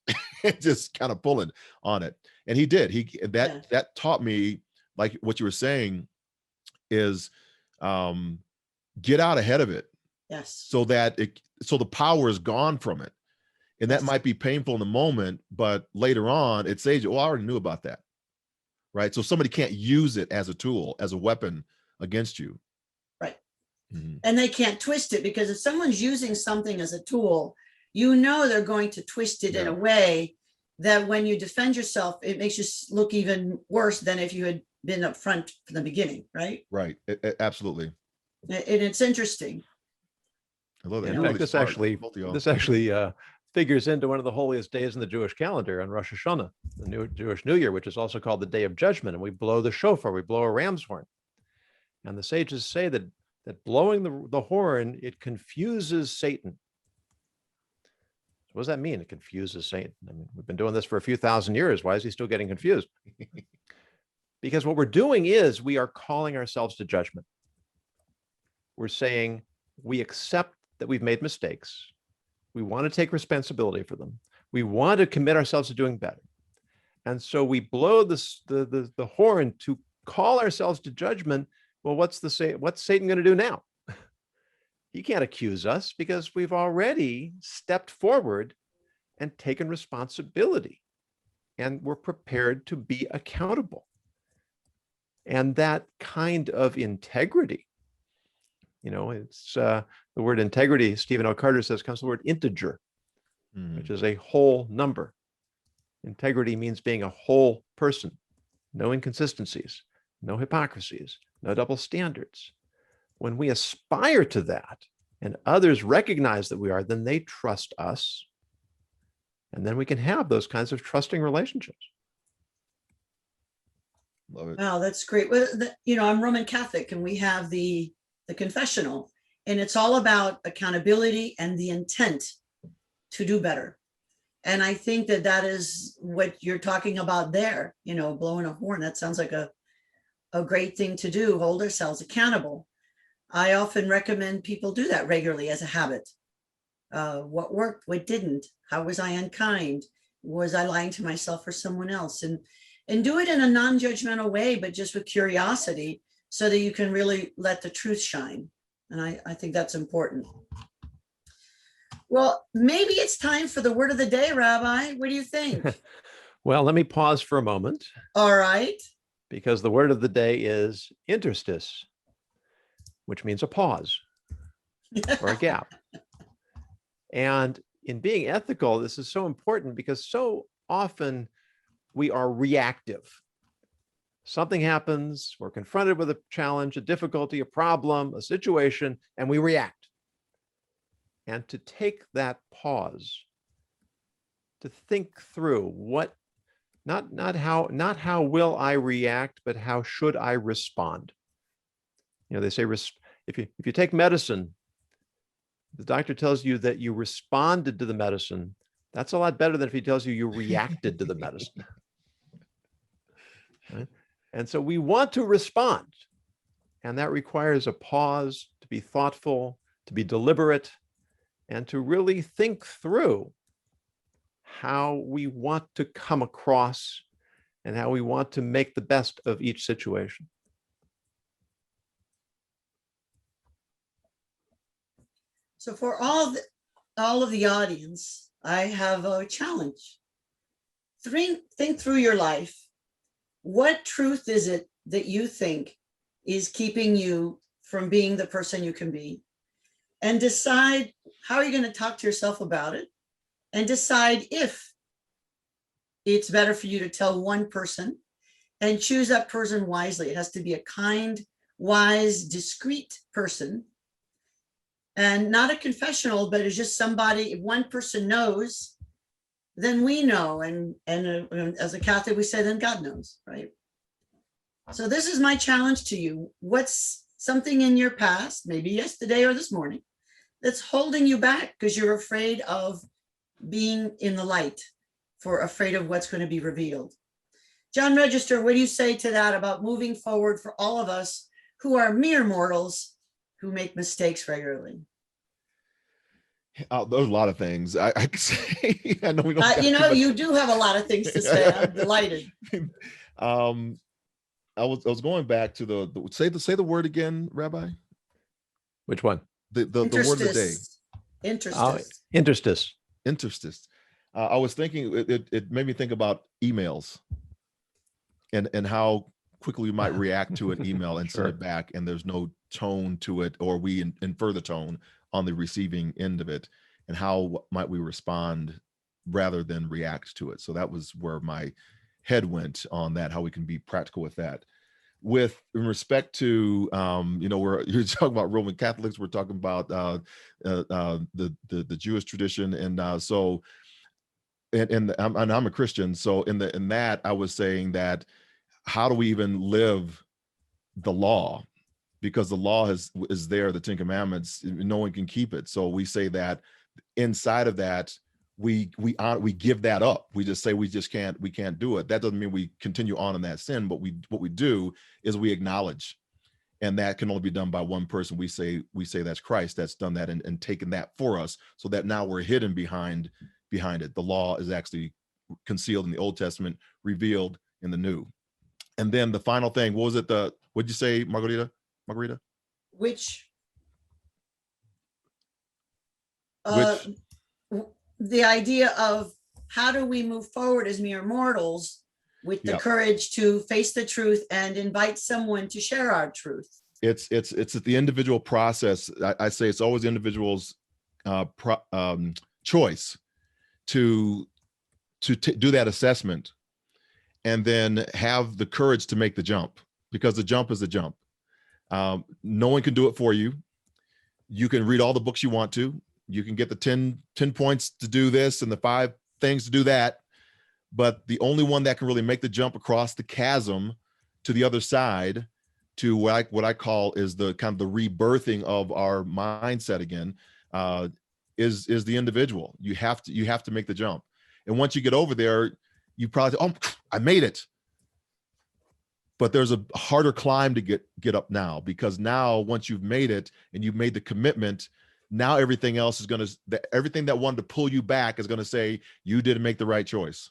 just kind of pulling on it. And he did. That taught me, like what you were saying, is get out ahead of it. Yes. So the power is gone from it. And that might be painful in the moment, but later on it saves you. Oh, I already knew about that. Right. So somebody can't use it as a tool, as a weapon against you. Right. Mm-hmm. And they can't twist it, because if someone's using something as a tool, they're going to twist it in a way that when you defend yourself, it makes you look even worse than if you had been up front from the beginning. Right. Right. Absolutely. And it's interesting. I love that. In fact, this actually figures into one of the holiest days in the Jewish calendar, on Rosh Hashanah, the Jewish New Year, which is also called the Day of Judgment. And we blow the shofar, we blow a ram's horn. And the sages say that blowing the horn, it confuses Satan. What does that mean? It confuses Satan. I mean, we've been doing this for a few thousand years. Why is he still getting confused? Because what we're doing is we are calling ourselves to judgment. We're saying we accept that we've made mistakes. We want to take responsibility for them. We want to commit ourselves to doing better. And so we blow the horn to call ourselves to judgment. Well, what's Satan going to do now? He can't accuse us, because we've already stepped forward and taken responsibility, and we're prepared to be accountable. And that kind of integrity, it's the word integrity, Stephen L. Carter says, comes from the word integer, which is a whole number. Integrity means being a whole person, no inconsistencies, no hypocrisies, no double standards. When we aspire to that, and others recognize that we are, then they trust us. And then we can have those kinds of trusting relationships. Love it. Wow, that's great. Well, you know, I'm Roman Catholic, and we have the confessional, and it's all about accountability and the intent to do better. And I think that that is what you're talking about there, you know, blowing a horn. That sounds like a great thing to do, hold ourselves accountable. I often recommend people do that regularly as a habit. What worked, what didn't, how was I unkind? Was I lying to myself or someone else? And do it in a non-judgmental way, but just with curiosity, so that you can really let the truth shine. And I think that's important. Well, maybe it's time for the word of the day, Rabbi. What do you think? Well, let me pause for a moment. All right. Because the word of the day is interstice, which means a pause or a gap. And in being ethical, this is so important because so often we are reactive. Something happens, we're confronted with a challenge, a difficulty, a problem, a situation, and we react. And to take that pause, to think through what, not how will I react, but how should I respond? You know, they say if you take medicine, the doctor tells you that you responded to the medicine. That's a lot better than if he tells you you reacted to the medicine. Right? And so we want to respond. And that requires a pause, to be thoughtful, to be deliberate, and to really think through how we want to come across and how we want to make the best of each situation. So for all of the audience, I have a challenge. Think through your life. What truth is it that you think is keeping you from being the person you can be? And decide how you're going to talk to yourself about it, and decide if it's better for you to tell one person, and choose that person wisely. It has to be a kind, wise, discreet person, and not a confessional, but it's just somebody. If one person knows, then we know, and as a Catholic we say, then God knows, right? So this is my challenge to you. What's something in your past, maybe yesterday or this morning, that's holding you back because you're afraid of being in the light, afraid of what's going to be revealed? John Register, what do you say to that about moving forward for all of us who are mere mortals who make mistakes regularly? There's a lot of things I could say. I know we don't. You know, you do have a lot of things to say. I'm delighted. I was going back to say the word again, Rabbi. Which one? The word of the day. Interstice. Interstice. Interstice. I was thinking, it made me think about emails and how quickly we might react to an email and Sure. send it back, and there's no tone to it, or we infer the tone on the receiving end of it, and how might we respond rather than react to it. So that was where my head went on that, how we can be practical with that. In respect to, you're talking about Roman Catholics, we're talking about the Jewish tradition, and I'm a Christian. So in that, I was saying that, how do we even live the law? Because the law is there, the Ten Commandments, no one can keep it. So we say that inside of that, we give that up. We just say we can't do it. That doesn't mean we continue on in that sin, but what we do is we acknowledge, and that can only be done by one person. We say that's Christ that's done that and taken that for us, so that now we're hidden behind it. The law is actually concealed in the Old Testament, revealed in the New. And then the final thing, what was it? What'd you say, Margarita? Which the idea of how do we move forward as mere mortals with the courage to face the truth and invite someone to share our truth. It's the individual process. I say it's always the individual's choice to do that assessment, and then have the courage to make the jump, because the jump is the jump. No one can do it for you. You can read all the books you want to. You can get the 10 points to do this and the 5 things to do that. But the only one that can really make the jump across the chasm to the other side, to what I call is the kind of the rebirthing of our mindset again, is the individual. You have to make the jump. And once you get over there, you probably, oh, I made it. But there's a harder climb to get up now, because now once you've made it and you've made the commitment, now everything else is everything that wanted to pull you back is going to say you didn't make the right choice.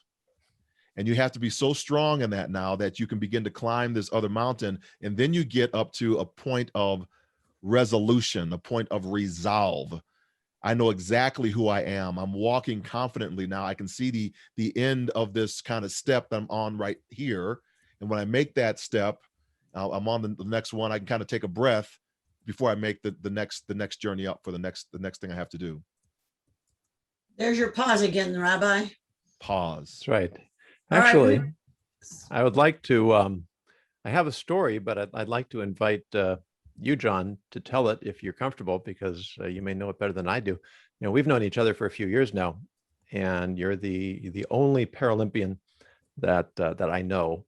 And you have to be so strong in that now that you can begin to climb this other mountain. And then you get up to a point of resolution, a point of resolve. I know exactly who I am. I'm walking confidently now. I can see the end of this kind of step that I'm on right here. And when I make that step, I'm on the next one. I can kind of take a breath before I make the next journey up for the next thing I have to do. There's your pause again, Rabbi. Pause. That's right. All right, Actually, I would like to, I have a story, but I'd like to invite you, John, to tell it if you're comfortable, because you may know it better than I do. You know, we've known each other for a few years now, and you're the only Paralympian that I know.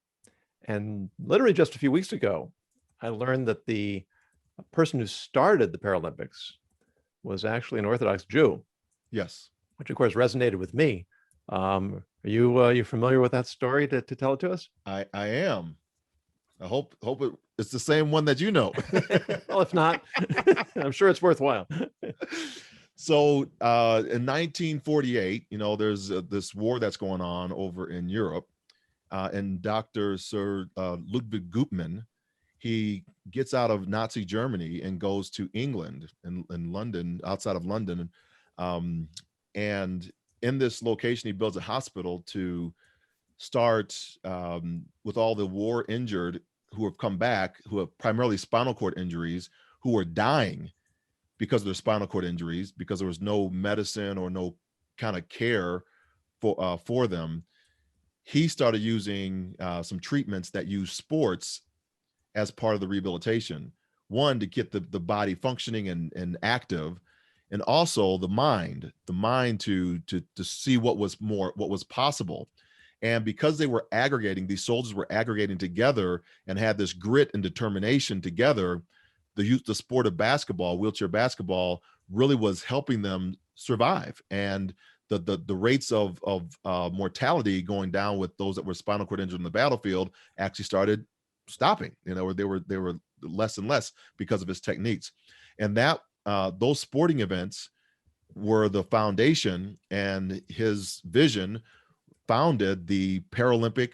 And literally just a few weeks ago, I learned that the person who started the Paralympics was actually an Orthodox Jew. Yes. Which of course resonated with me. Are you familiar with that story to tell it to us? I am. I hope it's the same one that you know. Well, if not, I'm sure it's worthwhile. So in 1948, there's this war that's going on over in Europe, and Dr. Sir Ludwig Gutmann, he gets out of Nazi Germany and goes to England, in London, outside of London, and in this location, he builds a hospital to start with all the war injured who have come back, who have primarily spinal cord injuries, who are dying because of their spinal cord injuries, because there was no medicine or no kind of care for them. He started using some treatments that use sports as part of the rehabilitation. One, to get the body functioning and active, and also the mind to see what was possible. And because they were aggregating, these soldiers were aggregating together and had this grit and determination together, the sport of basketball, wheelchair basketball, really was helping them survive. And the rates of mortality going down with those that were spinal cord injured in the battlefield actually started stopping. They were less and less because of his techniques. And that those sporting events were the foundation, and his vision founded the Paralympic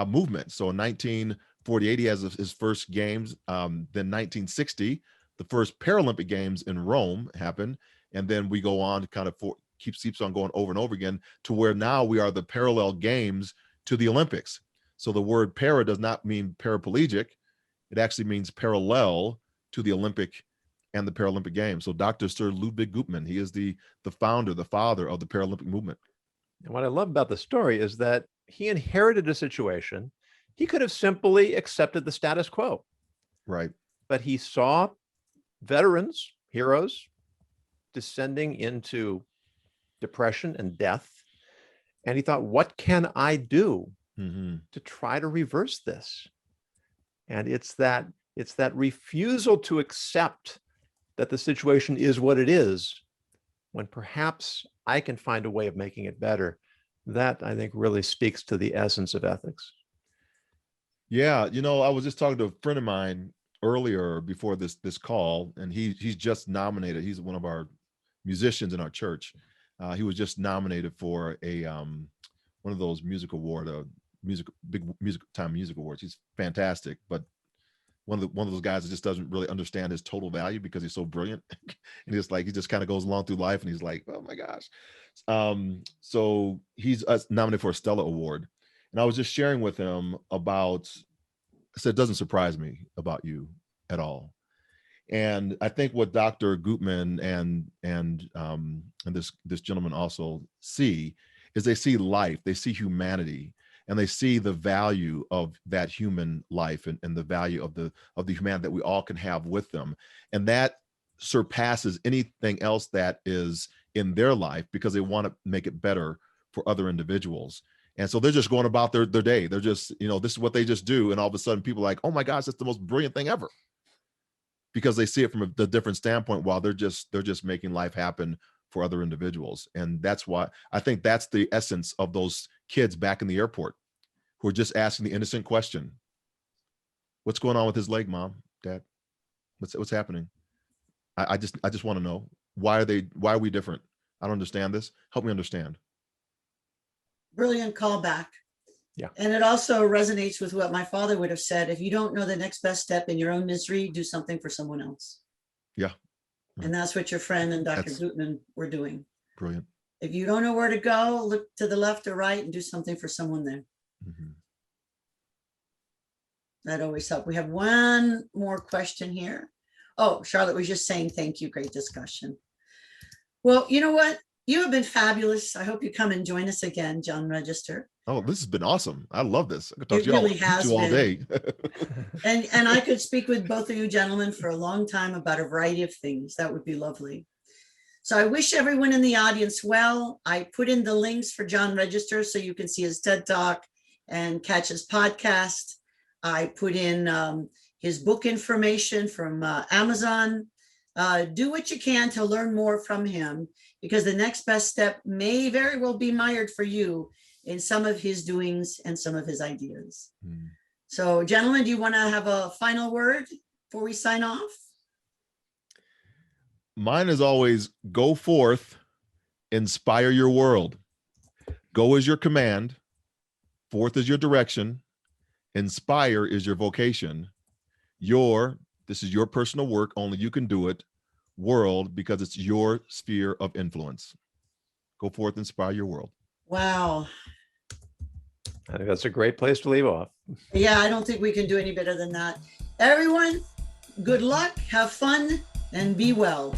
movement. So in 1948, he has his first games. Then 1960, the first Paralympic Games in Rome happened. And then we go on to kind of keeps on going over and over again, to where now we are the parallel games to the Olympics. So the word para does not mean paraplegic. It actually means parallel to the Olympic and the Paralympic Games. So Dr. Sir Ludwig Gutmann, he is the founder, the father of the Paralympic movement. And what I love about the story is that he inherited a situation. He could have simply accepted the status quo. Right. But he saw veterans, heroes, descending into depression and death. And he thought, what can I do to try to reverse this? And it's that refusal to accept that the situation is what it is, when perhaps I can find a way of making it better. That, I think, really speaks to the essence of ethics. Yeah, I was just talking to a friend of mine earlier before this call, and he's just nominated. He's one of our musicians in our church. He was just nominated for a one of those music award, big music awards. He's fantastic, but one of those guys that just doesn't really understand his total value because he's so brilliant. And he just kind of goes along through life, and he's like, oh my gosh. So he's nominated for a Stella Award. And I was just sharing with him about, I said, it doesn't surprise me about you at all. And I think what Dr. Gutmann and this gentleman also see is they see life, they see humanity, and they see the value of that human life and the value of the humanity that we all can have with them. And that surpasses anything else that is in their life, because they want to make it better for other individuals. And so they're just going about their day. They're just, this is what they just do. And all of a sudden people are like, oh my gosh, that's the most brilliant thing ever. Because they see it from a different standpoint, while they're just making life happen for other individuals. And that's why I think that's the essence of those kids back in the airport, who are just asking the innocent question. What's going on with his leg, Mom, Dad? What's happening? I just want to know, why are we different? I don't understand this. Help me understand. Brilliant callback. Yeah. And it also resonates with what my father would have said. If you don't know the next best step in your own misery, do something for someone else. Yeah. And that's what your friend and Dr. Gutman were doing. Brilliant. If you don't know where to go, look to the left or right and do something for someone there. Mm-hmm. That always helps. We have one more question here. Oh, Charlotte was just saying, thank you. Great discussion. Well, you know what? You have been fabulous. I hope you come and join us again, John Register. Oh, this has been awesome. I love this. I could talk It to you really has all day. And I could speak with both of you gentlemen for a long time about a variety of things. That would be lovely. So I wish everyone in the audience well. I put in the links for John Register so you can see his TED Talk and catch his podcast. I put in his book information from Amazon. Do what you can to learn more from him, because the next best step may very well be mired for you in some of his doings and some of his ideas. Mm. So, gentlemen, do you want to have a final word before we sign off? Mine is always, go forth, inspire your world. Go is your command, forth is your direction, inspire is your vocation. This is your personal work, only you can do it. World, because it's your sphere of influence. Go forth, inspire your world. Wow. I think that's a great place to leave off. Yeah, I don't think we can do any better than that. Everyone, good luck, have fun, and be well.